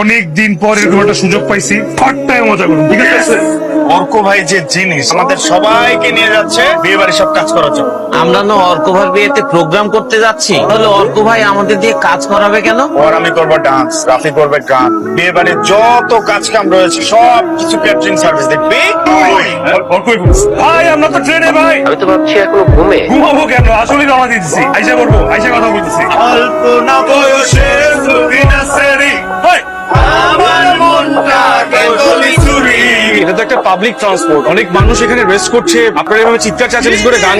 অনেক দিন পর এরকম একটা সুযোগ পাইছি, ফাটটায় মজা করুন, ঠিক আছে? অর্ক ভাই যে জিনিস আমাদের সবাইকে নিয়ে যাচ্ছে বিয়ে বাড়ি সব কাজ করার জন্য। আমরা না অর্ক ভাই বিয়েতে প্রোগ্রাম করতে যাচ্ছি, তাহলে অর্ক ভাই আমাদের দিয়ে কাজ করাবে কেন? ওর আমি করবো ডান্স, রাফি করবে গান, বিয়ে বাড়ির যত কাজ কাম রয়েছে সব কিছু ক্যাটারিং সার্ভিস দেখবি। ভাই আমরা তো ট্রেনে ভাই। আমি তো ভাবছি এখনো ঘুমাবো কেন? আসলে রওনা দিতেছি, আইসা করবো, আইসা কথা বলতেছি। অল্পনা বয়সে আমার মনটাকে গলি চুরি। এটা তো একটা পাবলিক ট্রান্সপোর্ট, অনেক মানুষ এখানে রেস্ট করছে, আপনারা এভাবে চিৎকার চেঁচামেচি করে গান